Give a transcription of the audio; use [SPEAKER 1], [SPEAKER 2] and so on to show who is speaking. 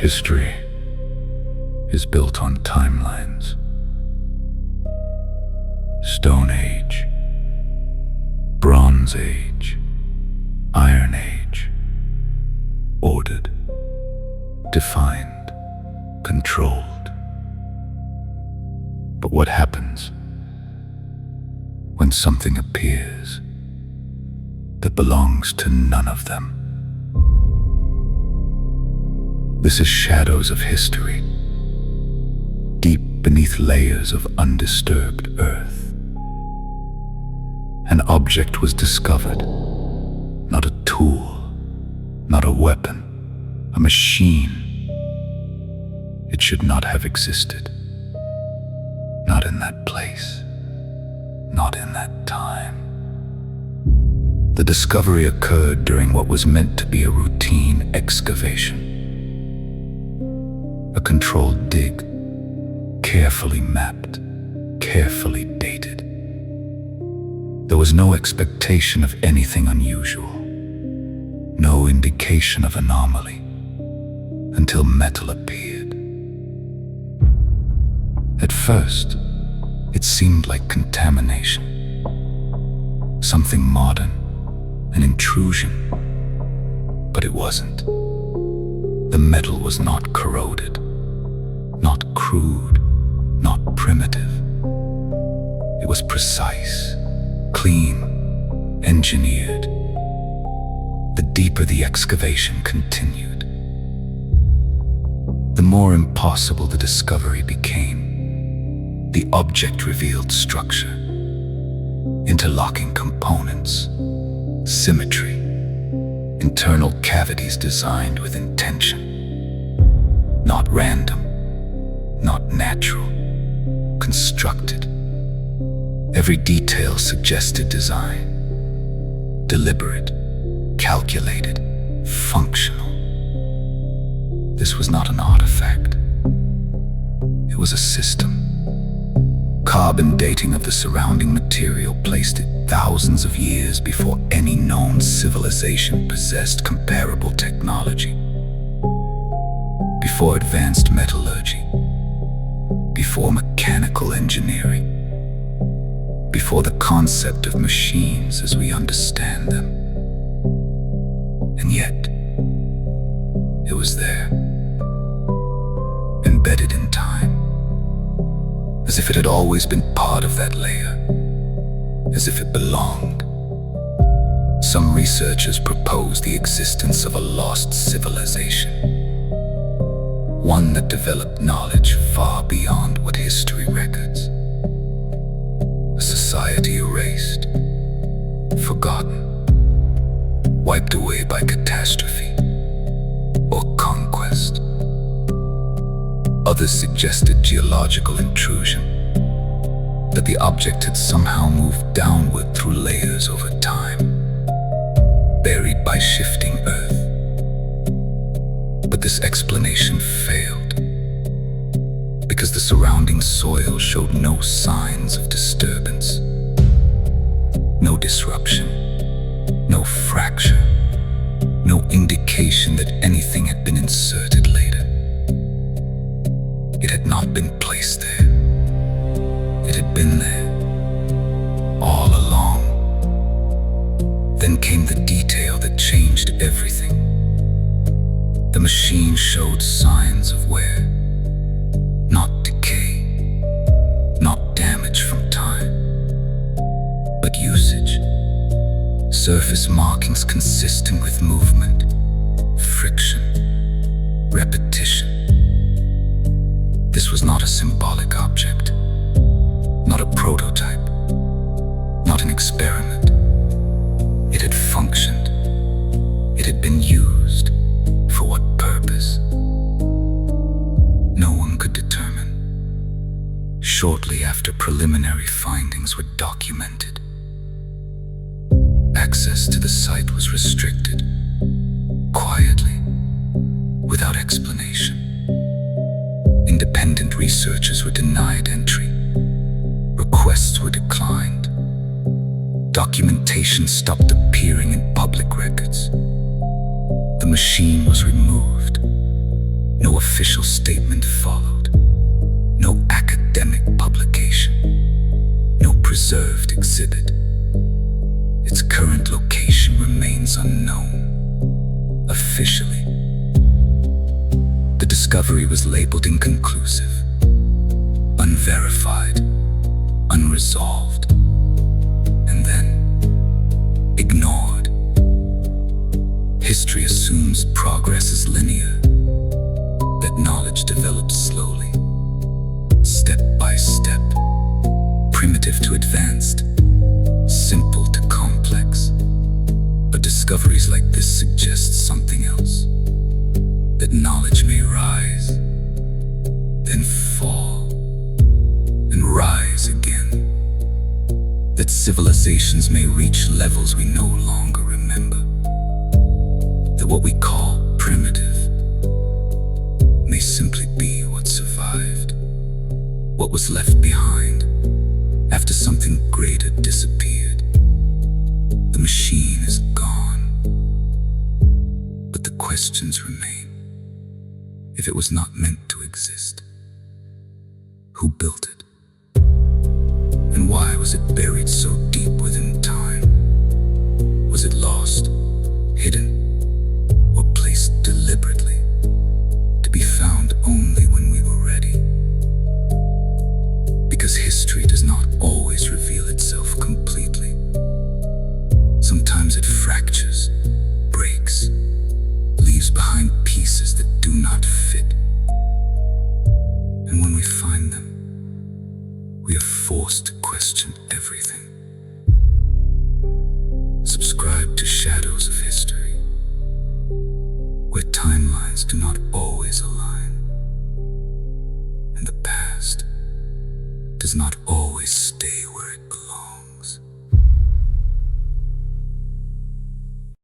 [SPEAKER 1] History is built on timelines. Stone Age, Bronze Age, Iron Age. Ordered, defined, controlled. But what happens when something appears that belongs to none of them? This is shadows of history, deep beneath layers of undisturbed earth. An object was discovered, not a tool, not a weapon, a machine. It should not have existed. Not in that place, not in that time. The discovery occurred during what was meant to be a routine excavation. A controlled dig, carefully mapped, carefully dated. There was no expectation of anything unusual, no indication of anomaly, until metal appeared. At first, it seemed like contamination, something modern, an intrusion, but it wasn't. The metal was not corroded, not crude, not primitive. It was precise, clean, engineered. The deeper the excavation continued, the more impossible the discovery became. The object revealed structure, interlocking components, symmetry, internal cavities designed with intention. Not random, not natural, constructed. Every detail suggested design, deliberate, calculated, functional. This was not an artifact. It was a system. Carbon dating of the surrounding material placed it thousands of years before any known civilization possessed comparable technology. Before advanced metallurgy, before mechanical engineering, before the concept of machines as we understand them. And yet, it was there, embedded in time, as if it had always been part of that layer, as if it belonged. Some researchers propose the existence of a lost civilization, one that developed knowledge far beyond what history records. A society erased, forgotten, wiped away by catastrophe or conquest. Others suggested geological intrusion, that the object had somehow moved downward through layers over time, buried by shifting earth. But this explanation failed, because the surrounding soil showed no signs of disturbance, no disruption, no fracture, no indication that anything had been inserted later. It had not been placed there. It had been there, all along. Then came the detail that changed everything. The machine showed signs of wear, not decay, not damage from time, but usage. Surface markings consistent with movement, friction, repetition. This was not a symbolic object, not a prototype, not an experiment. It had functioned. It had been used. For what purpose? No one could determine. Shortly after preliminary findings were documented, access to the site was restricted, quietly, without explanation. Independent researchers were denied entry. Requests were declined. Documentation stopped appearing in public records. The machine was removed. No official statement followed. No academic publication. No preserved exhibit. Its current location remains unknown. Officially, the discovery was labeled inconclusive, unverified, unresolved, and then ignored. History assumes progress is linear, that knowledge develops slowly, step by step, primitive to advanced, simple to complex. But discoveries like this suggest something else. That knowledge may rise, then fall, and rise again. That civilizations may reach levels we no longer remember. That what we call primitive may simply be what survived, what was left behind after something greater disappeared. The machine is gone, but the questions remain. If it was not meant to exist, who built it? And why was it buried so deep within time? Was it lost, hidden, or placed deliberately to be found only when we were ready? Because history does not always reveal itself completely. Sometimes it fractures, breaks, leaves behind pieces that do not fit. And when we find them, we are forced to question everything. Subscribe to Shadows of History, where timelines do not always align, and the past does not always